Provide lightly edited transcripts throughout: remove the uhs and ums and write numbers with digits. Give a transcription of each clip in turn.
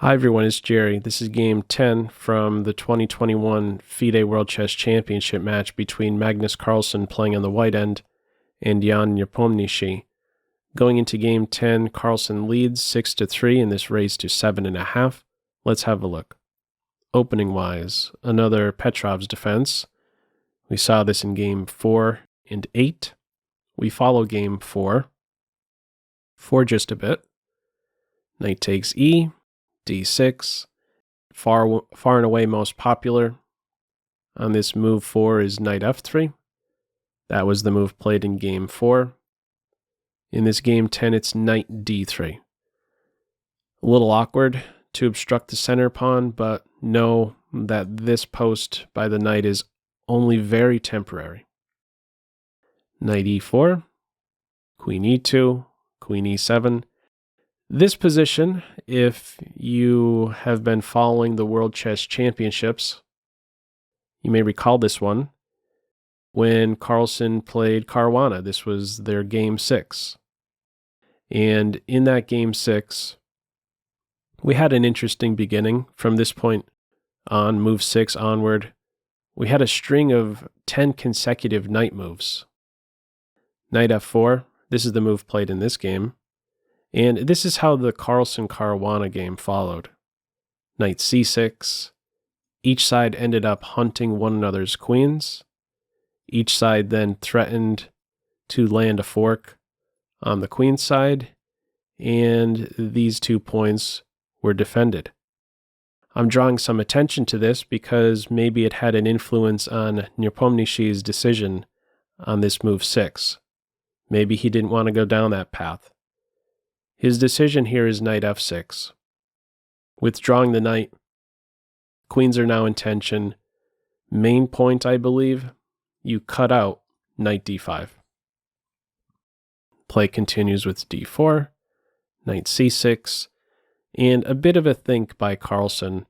Hi everyone, it's Jerry. This is game 10 from the 2021 FIDE World Chess Championship match between Magnus Carlsen playing on the white end and Ian Nepomniachtchi. Going into game 10, Carlsen leads 6-3 in this race to 7.5. Let's have a look. Opening wise, another Petroff Defense. We saw this in game 4 and 8. We follow game 4 for just a bit. Knight takes E. D6, far and away most popular on this move 4 is knight f3. That was the move played in game 4. In this game 10, it's knight d3. A little awkward to obstruct the center pawn, but know that this post by the knight is only very temporary. Knight e4, queen e2, queen e7. This position, if you have been following the World Chess Championships, you may recall this one when Carlsen played Caruana. This was their game 6. And in that game 6, we had an interesting beginning. From this point on, move 6 onward, we had a string of 10 consecutive knight moves. Knight f4, this is the move played in this game. And this is how the Carlsen-Caruana game followed. Knight c6. Each side ended up hunting one another's queens. Each side then threatened to land a fork on the queen side, and these 2 points were defended. I'm drawing some attention to this because maybe it had an influence on Nepomniachtchi's decision on this move 6. Maybe he didn't want to go down that path. His decision here is knight f6. Withdrawing the knight, queens are now in tension. Main point, I believe, you cut out knight d5. Play continues with d4, knight c6, and a bit of a think by Carlsen.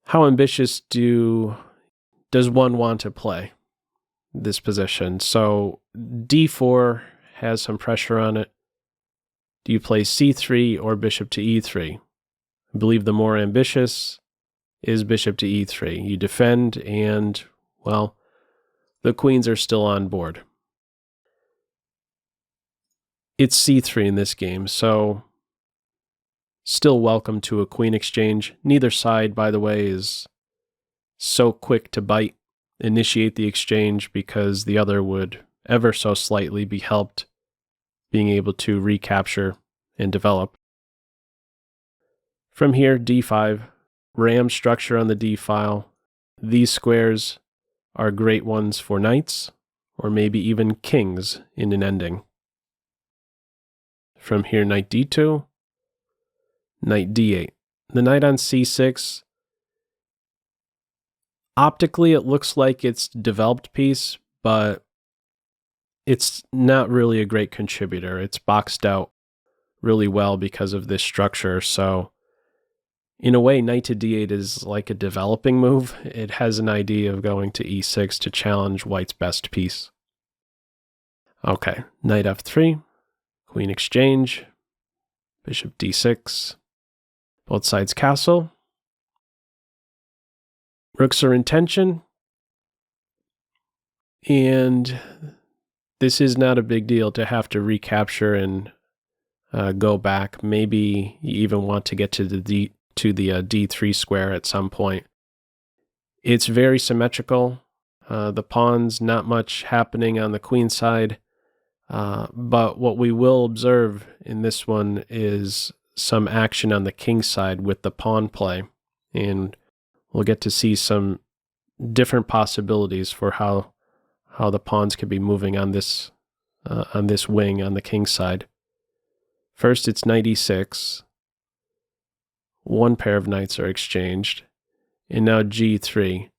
How ambitious does one want to play this position? So d4 has some pressure on it. Do you play c3 or bishop to e3? I believe the more ambitious is bishop to e3. You defend and, well, the queens are still on board. It's c3 in this game, so still welcome to a queen exchange. Neither side, by the way, is so quick to initiate the exchange because the other would ever so slightly be helped being able to recapture and develop. From here, d5, ram structure on the d file. These squares are great ones for knights, or maybe even kings in an ending. From here, knight d2, knight d8. The knight on c6, optically it looks like it's a developed piece, but it's not really a great contributor. It's boxed out really well because of this structure. So in a way, knight to d8 is like a developing move. It has an idea of going to e6 to challenge white's best piece. Okay, knight f3, queen exchange, bishop d6, both sides castle. Rooks are in tension, and this is not a big deal to have to recapture and go back. Maybe you even want to get to the d3 square at some point. It's very symmetrical. The pawns, not much happening on the queen side. But what we will observe in this one is some action on the king side with the pawn play. And we'll get to see some different possibilities for how the pawns could be moving on this wing on the king side. First, it's knight e6. One pair of knights are exchanged. And now g3.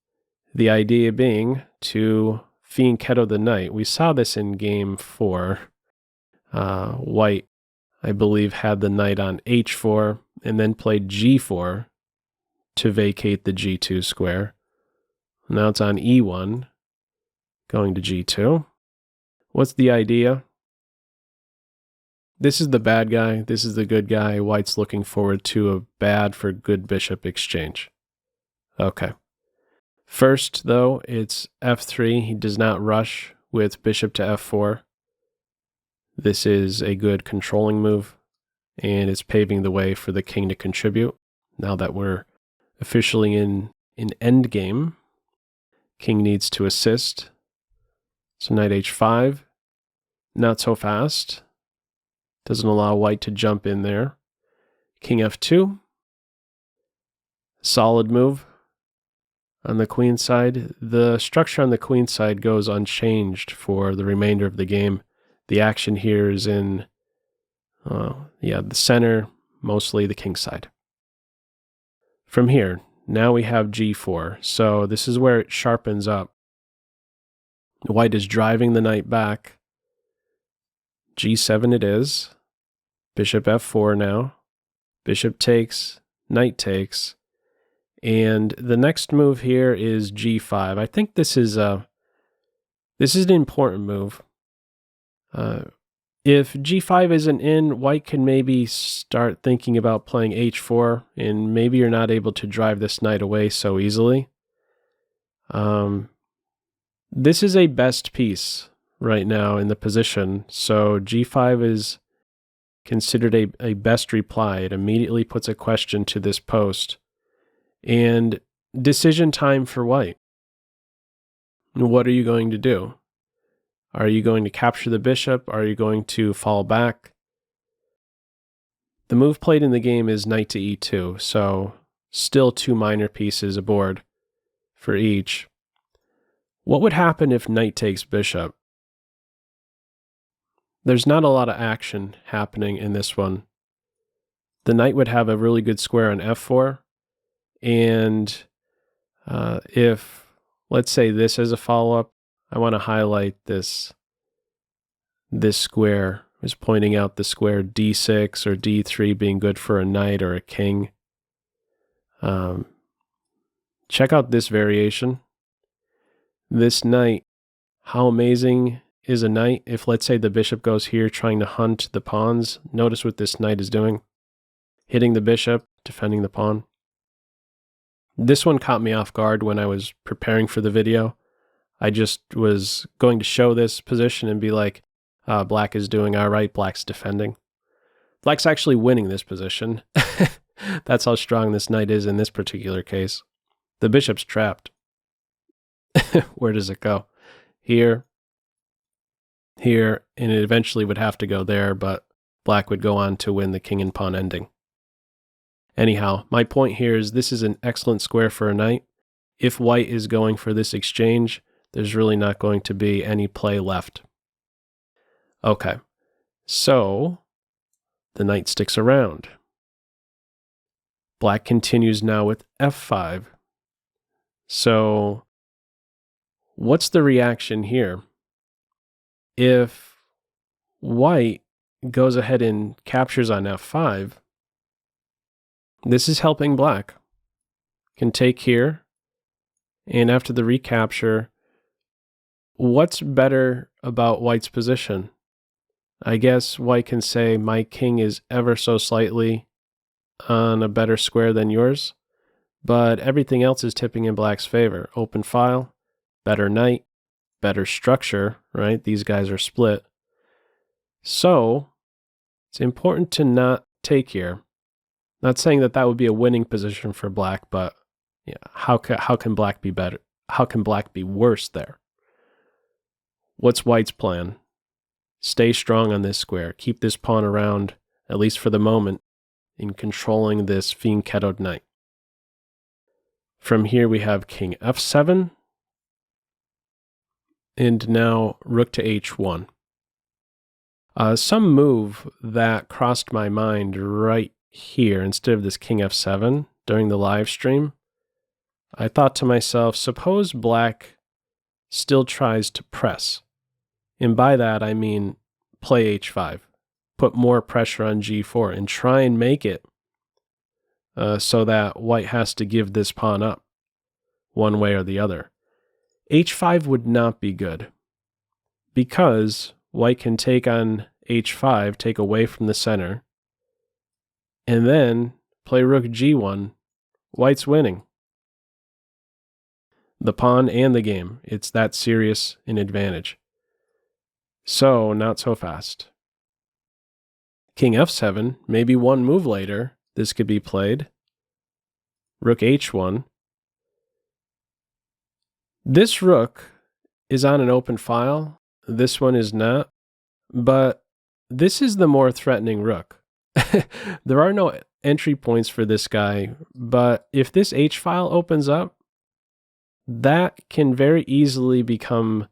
The idea being to fianchetto the knight. We saw this in game 4. White, I believe, had the knight on h4 and then played g4 to vacate the g2 square. Now it's on e1. Going to g2. What's the idea? This is the bad guy. This is the good guy. White's looking forward to a bad for good bishop exchange. Okay. First, though, it's f3. He does not rush with bishop to f4. This is a good controlling move, and it's paving the way for the king to contribute. Now that we're officially in an endgame, king needs to assist. So knight h5. Not so fast. Doesn't allow white to jump in there. King f2. Solid move. On the queen side, the structure on the queen side goes unchanged for the remainder of the game. The action here is in the center, mostly the king side. From here, now we have g4. So this is where it sharpens up. White is driving the knight back. g7 it is. Bishop f4 now. Bishop takes, knight takes. And the next move here is g5. I think this is an important move. If g5 isn't in, white can maybe start thinking about playing h4, and maybe you're not able to drive this knight away so easily. This is a best piece right now in the position, so g5 is considered a best reply. It immediately puts a question to this post. And decision time for white. What are you going to do? Are you going to capture the bishop? Are you going to fall back? The move played in the game is knight to e2, so still two minor pieces aboard for each. What would happen if knight takes bishop? There's not a lot of action happening in this one. The knight would have a really good square on f4. And if, let's say this is a follow-up, I want to highlight this square. I was pointing out the square d6 or d3 being good for a knight or a king. Check out this variation. This knight, how amazing is a knight if, let's say, the bishop goes here trying to hunt the pawns. Notice what this knight is doing. Hitting the bishop, defending the pawn. This one caught me off guard when I was preparing for the video. I just was going to show this position and be like, black is doing all right, black's defending. Black's actually winning this position. That's how strong this knight is in this particular case. The bishop's trapped. Where does it go? Here, here, and it eventually would have to go there, but black would go on to win the king and pawn ending. Anyhow, my point here is this is an excellent square for a knight. If white is going for this exchange, there's really not going to be any play left. Okay, so the knight sticks around. Black continues now with f5. So what's the reaction here? If white goes ahead and captures on f5, this is helping black. Can take here, and after the recapture, what's better about white's position? I guess white can say my king is ever so slightly on a better square than yours, but everything else is tipping in black's favor. Open file, better knight, better structure, right? These guys are split. So it's important to not take here. Not saying that that would be a winning position for black, but yeah, how can black be better? How can black be worse there? What's white's plan? Stay strong on this square. Keep this pawn around, at least for the moment, in controlling this fianchettoed knight. From here we have king f7, and now rook to h1. Some move that crossed my mind right here instead of this king f7 during the live stream, I thought to myself, suppose black still tries to press. And by that I mean play h5, put more pressure on g4 and try and make it so that white has to give this pawn up one way or the other. h5 would not be good because white can take on h5, take away from the center, and then play rook g1, white's winning the pawn and the game. It's that serious an advantage. So, not so fast. King f7, maybe one move later, this could be played. Rook h1. This rook is on an open file. This one is not. But this is the more threatening rook. There are no entry points for this guy, but if this h file opens up, that can very easily become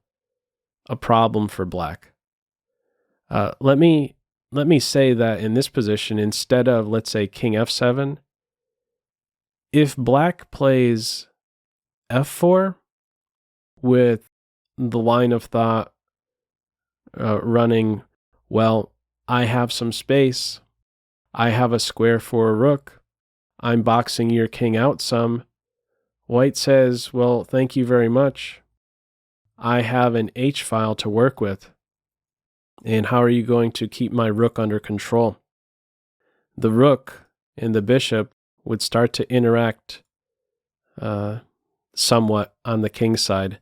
a problem for black. Let me say that in this position, instead of, let's say, king f7, if black plays f4 with the line of thought running, well, I have some space, I have a square for a rook, I'm boxing your king out some, white says, well, thank you very much. I have an h file to work with. And how are you going to keep my rook under control? The rook and the bishop would start to interact somewhat on the king side.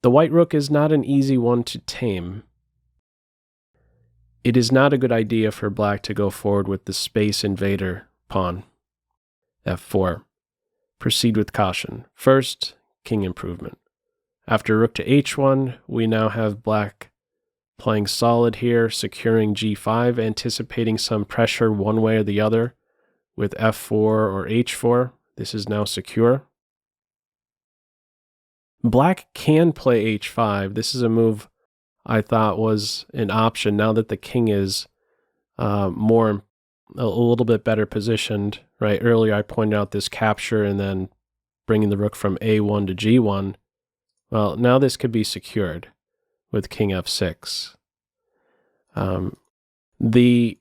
The white rook is not an easy one to tame. It is not a good idea for black to go forward with the space invader pawn, f4. Proceed with caution. First, king improvement. After rook to h1, we now have black playing solid here, securing g5, anticipating some pressure one way or the other with f4 or h4. This is now secure. Black can play h5. This is a move I thought was an option now that the king is a little bit better positioned. Right, earlier I pointed out this capture and then bringing the rook from a1 to g1. Well, now this could be secured with king f6. The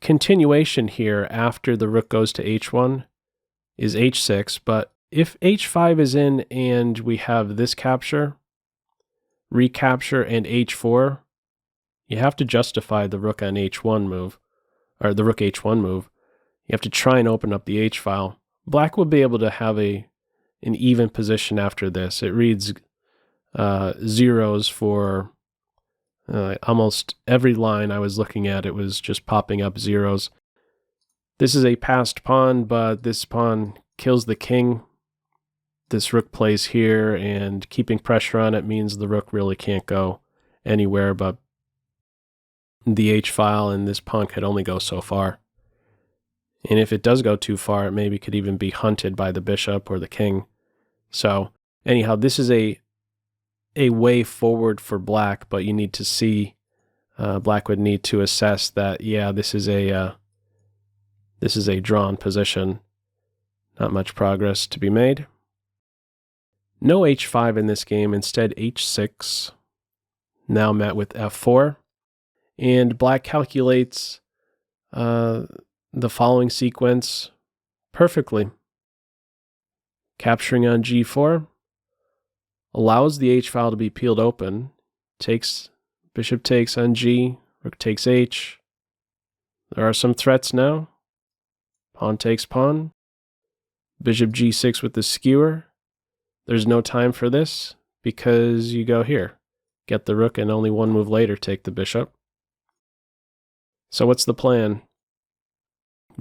continuation here after the rook goes to h1 is h6, but if h5 is in and we have this capture, recapture, and h4, you have to justify the rook on h1 move, or the rook h1 move. You have to try and open up the h file. Black will be able to have an even position after this. It reads zeros for almost every line I was looking at. It was just popping up zeros. This is a passed pawn, but this pawn kills the king. This rook plays here, and keeping pressure on it means the rook really can't go anywhere but the h file, and this pawn could only go so far. And if it does go too far, it maybe could even be hunted by the bishop or the king. So anyhow, this is a way forward for black, but you need to see, black would need to assess that, yeah, this is a drawn position. Not much progress to be made. No h5 in this game, instead h6, now met with f4. And black calculates the following sequence perfectly. Capturing on g4 allows the h file to be peeled open. Bishop takes on g, rook takes h. There are some threats now. Pawn takes pawn. Bishop g6 with the skewer. There's no time for this because you go here. Get the rook and only one move later take the bishop. So what's the plan?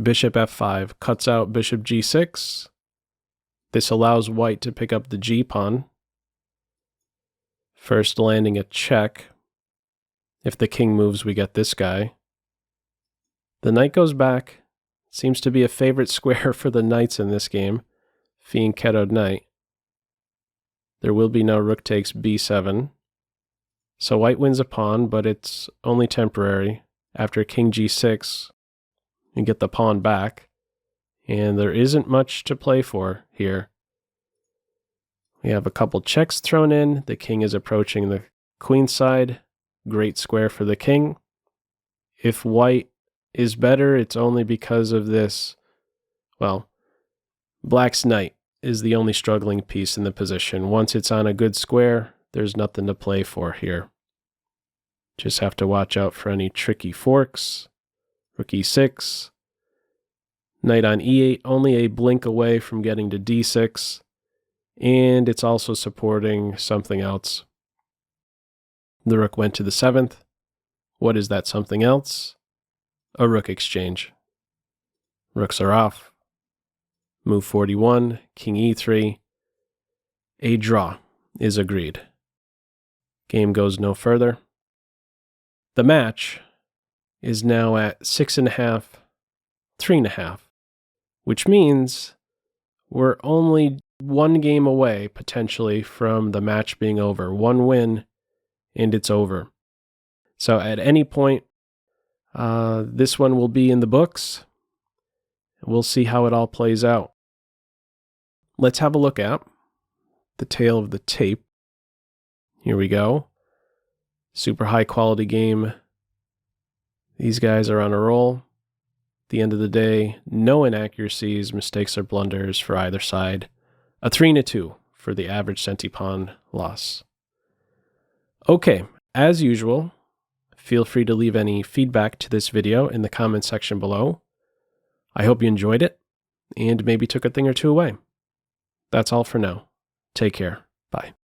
Bishop f5 cuts out bishop g6. This allows white to pick up the g pawn. First landing a check. If the king moves, we get this guy. The knight goes back. Seems to be a favorite square for the knights in this game. Fianchettoed knight. There will be no rook takes b7. So white wins a pawn, but it's only temporary. After king g6, you get the pawn back. And there isn't much to play for here. We have a couple checks thrown in. The king is approaching the queen side. Great square for the king. If white is better, it's only because of this. Well, black's knight is the only struggling piece in the position. Once it's on a good square, there's nothing to play for here. Just have to watch out for any tricky forks. Rook e6. Knight on e8, only a blink away from getting to d6. And it's also supporting something else. The rook went to the 7th. What is that something else? A rook exchange. Rooks are off. Move 41, king e3. A draw is agreed. Game goes no further. The match is now at 6.5, 3.5, which means we're only one game away, potentially, from the match being over. One win, and it's over. So at any point, this one will be in the books. We'll see how it all plays out. Let's have a look at the tail of the tape. Here we go. Super high quality game. These guys are on a roll. At the end of the day, no inaccuracies, mistakes, or blunders for either side. A 3-2 for the average centipawn loss. Okay, as usual, feel free to leave any feedback to this video in the comment section below. I hope you enjoyed it and maybe took a thing or two away. That's all for now. Take care. Bye.